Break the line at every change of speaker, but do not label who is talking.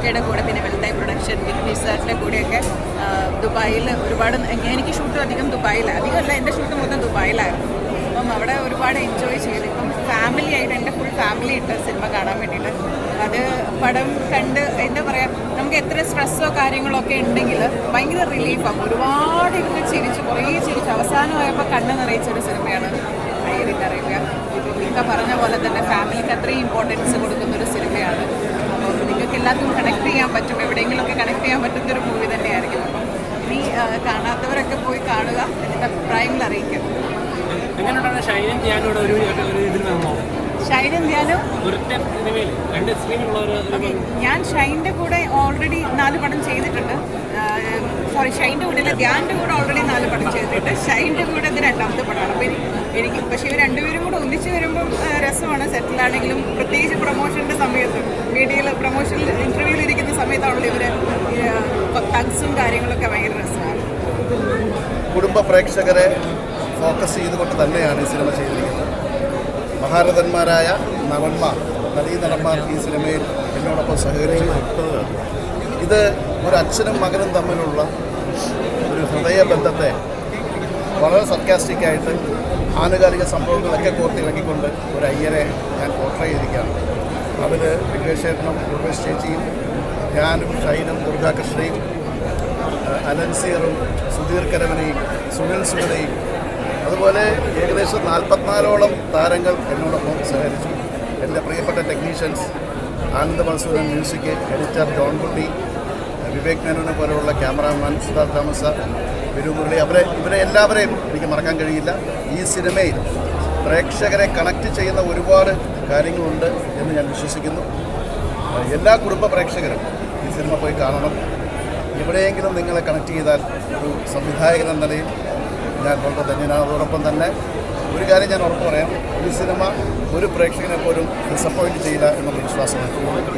അക്ഷയുടെ കൂടെ, പിന്നെ വെൽത്തായി പ്രൊഡക്ഷൻ, നിസാറിൻ്റെ കൂടെയൊക്കെ ദുബായിൽ ഒരുപാട്, എനിക്ക് ഷൂട്ട് അധികം ദുബായിലാണ്, അധികമല്ല എൻ്റെ ഷൂട്ട് മൊത്തം ദുബായിലായിരുന്നു. അപ്പം അവിടെ ഒരുപാട് എൻജോയ് ചെയ്തു. ഇപ്പം ഫാമിലി ആയിട്ട് എൻ്റെ ഫുൾ ഫാമിലി ഇട്ട് സിനിമ കാണാൻ വേണ്ടിയിട്ട് അത് പടം കണ്ട് എന്താ പറയുക, നമുക്ക് എത്ര സ്ട്രെസ്സോ കാര്യങ്ങളോ ഒക്കെ ഉണ്ടെങ്കിൽ ഭയങ്കര റിലീഫാണ്. ഒരുപാട് ഇരുന്ന് ചിരിച്ച് കുറേ ചിരിച്ച് അവസാനമായപ്പോൾ കണ്ണ് നിറയിച്ചൊരു സിനിമയാണ് അയ്യറിൻ്റെ അറേബ്യ. ഇപ്പം പറഞ്ഞ പോലെ തന്നെ ഫാമിലിക്ക് അത്രയും ഇമ്പോർട്ടൻസ് കൊടുക്കുന്നൊരു സിനിമയാണ്. അപ്പോൾ നിങ്ങൾക്ക് എല്ലാവർക്കും കണക്ട് ചെയ്യാൻ പറ്റും, എവിടെയെങ്കിലുമൊക്കെ കണക്ട് ചെയ്യാൻ പറ്റുന്നൊരു മൂവി തന്നെയായിരിക്കും. അപ്പം ഇനി കാണാത്തവരൊക്കെ പോയി കാണുക, എന്നിട്ട് അഭിപ്രായങ്ങൾ അറിയിക്കുക. ഷൈനും ധ്യാനും ഞാൻ ഷൈൻ്റെ കൂടെ ഓൾറെഡി 4 പടം ചെയ്തിട്ടുണ്ട്. ഷൈൻ്റെ കൂടെ അല്ല, ധ്യാൻ്റെ കൂടെ ഓൾറെഡി 4 പടം ചെയ്തിട്ടുണ്ട്. ഷൈൻ്റെ കൂടെ ഇത് 2ാമത്തെ പടമാണ്. അപ്പോൾ എനിക്ക് പക്ഷേ ഇവർ രണ്ടുപേരും കൂടെ ഒന്നിച്ച് വരുമ്പം രസമാണ്. സെറ്റിലാണെങ്കിലും പ്രത്യേകിച്ച് പ്രൊമോഷൻ്റെ സമയത്ത്, മീഡിയയിൽ പ്രൊമോഷനിൽ ഇൻ്റർവ്യൂവിൽ ഇരിക്കുന്ന സമയത്താണല്ലോ ഇവർ തഗ്സും കാര്യങ്ങളൊക്കെ ഭയങ്കര രസമാണ്.
കുടുംബ പ്രേക്ഷകരെ ഫോക്കസ് ചെയ്തുകൊണ്ട് തന്നെയാണ് ഈ സിനിമ ചെയ്തിരിക്കുന്നത്. മഹാരഥന്മാരായ നടന്മാർ ഈ സിനിമയിൽ എന്നോടൊപ്പം സഹകരിച്ചു. ഇത് ഒരു അച്ഛനും മകനും തമ്മിലുള്ള ഒരു ഹൃദയബന്ധത്തെ വളരെ സർക്കാസ്റ്റിക്കായിട്ട് ആനുകാലിക സംഭവങ്ങളൊക്കെ കോർത്തിളക്കിക്കൊണ്ട് ഒരു അയ്യരെ ഞാൻ പോർട്രേ ചെയ്തിരിക്കുകയാണ്. അതിൽ വിഘ്നേശ്വരനും ഉർവശി ചേച്ചിയും ഞാനും ഷൈനും ദുർഗാകൃഷ്ണയും അനൻസീറും സുധീർ കരവനെയും സുനിൽ സുഗതയും അതുപോലെ ഏകദേശം 44ഓളം താരങ്ങൾ എന്നോടൊപ്പം സഹകരിച്ചു. എൻ്റെ പ്രിയപ്പെട്ട technicians Anand Masoodan, music editor Johnkutty, Vivek മേനോനെ പോലെയുള്ള ക്യാമറാമാൻ സിദ്ധാർത്ഥ താമസ, വിരുമുരളി, ഇവരെ എല്ലാവരെയും എനിക്ക് മറക്കാൻ കഴിയില്ല. ഈ സിനിമയിൽ പ്രേക്ഷകരെ കണക്റ്റ് ചെയ്യുന്ന ഒരുപാട് കാര്യങ്ങളുണ്ട് എന്ന് ഞാൻ വിശ്വസിക്കുന്നു. എല്ലാ കുടുംബ പ്രേക്ഷകരും ഈ സിനിമ പോയി കാണണം. എവിടെയെങ്കിലും നിങ്ങളെ കണക്ട് ചെയ്താൽ ഒരു സംവിധായകൻ എന്ന നിലയിൽ ഞാൻ വളരെ ധന്യനാണ്. അതോടൊപ്പം തന്നെ ഒരു കാര്യം ഞാൻ ഉറപ്പ് പറയാം, ഈ സിനിമ ഒരു പ്രേക്ഷകനെ പോലും ഡിസപ്പോയിൻറ്റ് ചെയ്യില്ല എന്നുള്ള വിശ്വാസമാണ്.